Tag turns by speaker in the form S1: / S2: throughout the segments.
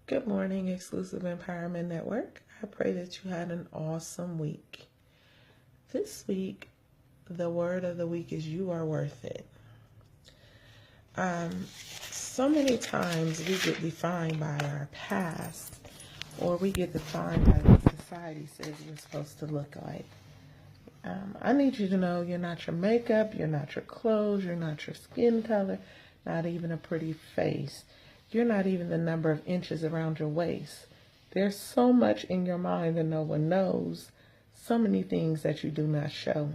S1: Good morning, Exclusive Empowerment Network. I pray that you had an awesome week. This week, the word of the week is you are worth it. So many times we get defined by our past, or we get defined by what society says we're supposed to look like. I need you to know you're not your makeup, you're not your clothes, you're not your skin color, not even a pretty face. You're not even the number of inches around your waist. There's so much in your mind that no one knows, so many things that you do not show.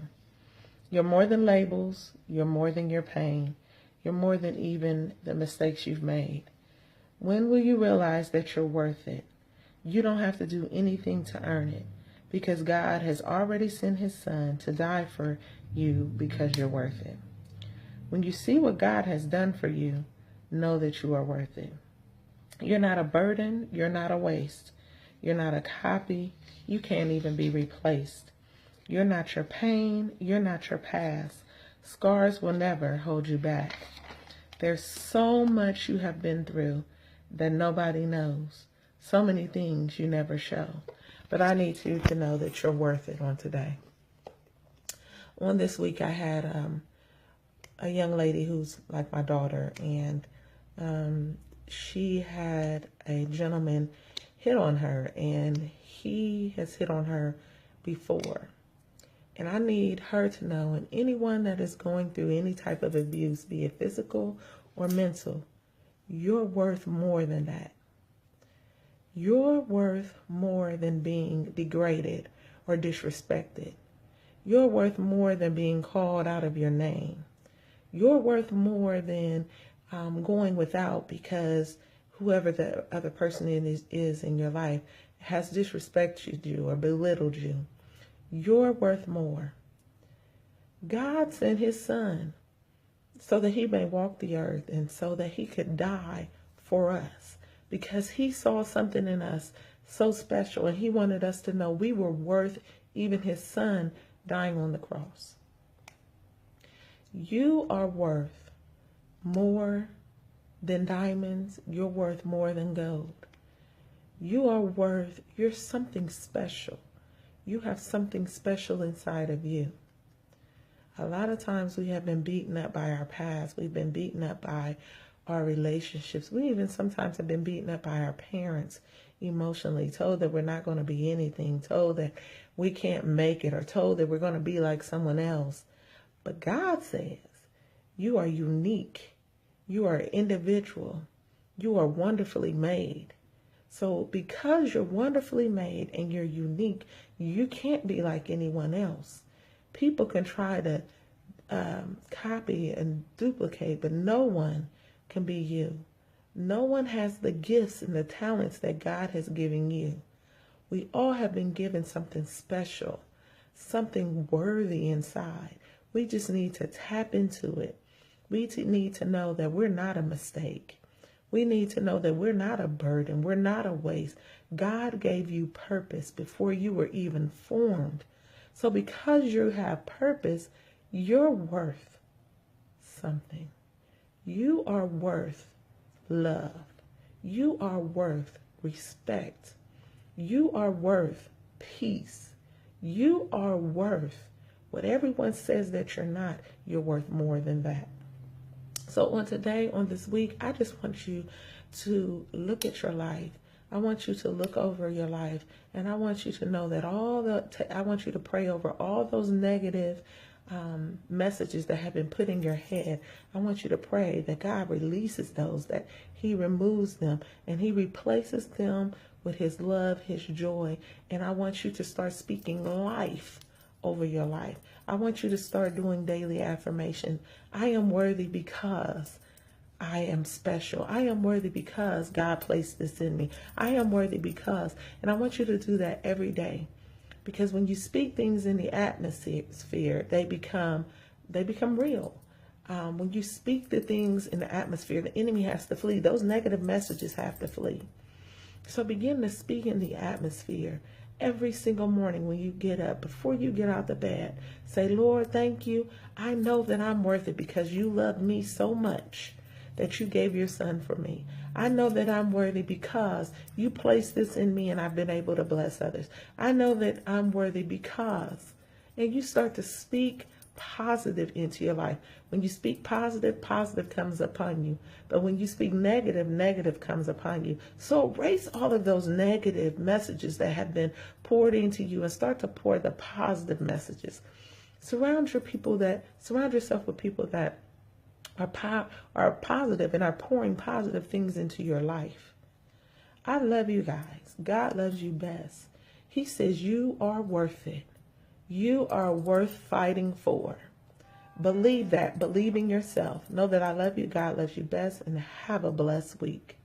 S1: You're more than labels, you're more than your pain, you're more than even the mistakes you've made. When will you realize that you're worth it? You don't have to do anything to earn it, because God has already sent his son to die for you because you're worth it. When you see what God has done for you, know that you are worth it. You're not a burden. You're not a waste. You're not a copy. You can't even be replaced. You're not your pain. You're not your past. Scars will never hold you back. There's so much you have been through that nobody knows. So many things you never show. But I need you to know that you're worth it on today. On this week, I had a young lady who's like my daughter, and she had a gentleman hit on her, and he has hit on her before. And I need her to know, and anyone that is going through any type of abuse, be it physical or mental, you're worth more than that. You're worth more than being degraded or disrespected. You're worth more than being called out of your name. You're worth more than going without because whoever the other person is in your life has disrespected you or belittled you. You're worth more. God sent his son so that he may walk the earth and so that he could die for us, because he saw something in us so special, and he wanted us to know we were worth even his son dying on the cross. You are worth more than diamonds. You're worth more than gold. You're something special. You have something special inside of you. A lot of times we have been beaten up by our past. We've been beaten up by our relationships. We even sometimes have been beaten up by our parents emotionally, told that we're not going to be anything, told that we can't make it, or told that we're going to be like someone else. But God says, you are unique. You are individual. You are wonderfully made. So because you're wonderfully made and you're unique, you can't be like anyone else. People can try to copy and duplicate, but no one can be you. No one has the gifts and the talents that God has given you. We all have been given something special, something worthy inside. We just need to tap into it. We need to know that we're not a mistake. We need to know that we're not a burden. We're not a waste. God gave you purpose before you were even formed. So because you have purpose, you're worth something. You are worth love. You are worth respect. You are worth peace. You are worth what everyone says that you're not. You're worth more than that. So on today, on this week, I just want you to look at your life. I want you to look over your life, and I want you to know that I want you to pray over all those negative messages that have been put in your head. I want you to pray that God releases those, that he removes them, and he replaces them with his love, his joy. And I want you to start speaking life over your life. I want you to start doing daily affirmation. I am worthy because I am special. I am worthy because God placed this in me. I am worthy because, and I want you to do that every day. Because when you speak things in the atmosphere, they become real. When you speak the things in the atmosphere, the enemy has to flee. Those negative messages have to flee. So begin to speak in the atmosphere every single morning when you get up. Before you get out the bed, say, Lord, thank you. I know that I'm worth it because you love me so much that you gave your son for me. I know that I'm worthy because you placed this in me and I've been able to bless others. I know that I'm worthy because, and you start to speak positive into your life. When you speak positive, positive comes upon you. But when you speak negative, negative comes upon you. So erase all of those negative messages that have been poured into you and start to pour the positive messages. Surround yourself with people that are positive and are pouring positive things into your life. I love you guys. God loves you best. He says you are worth it. You are worth fighting for. Believe that. Believe in yourself. Know that I love you. God loves you best. And have a blessed week.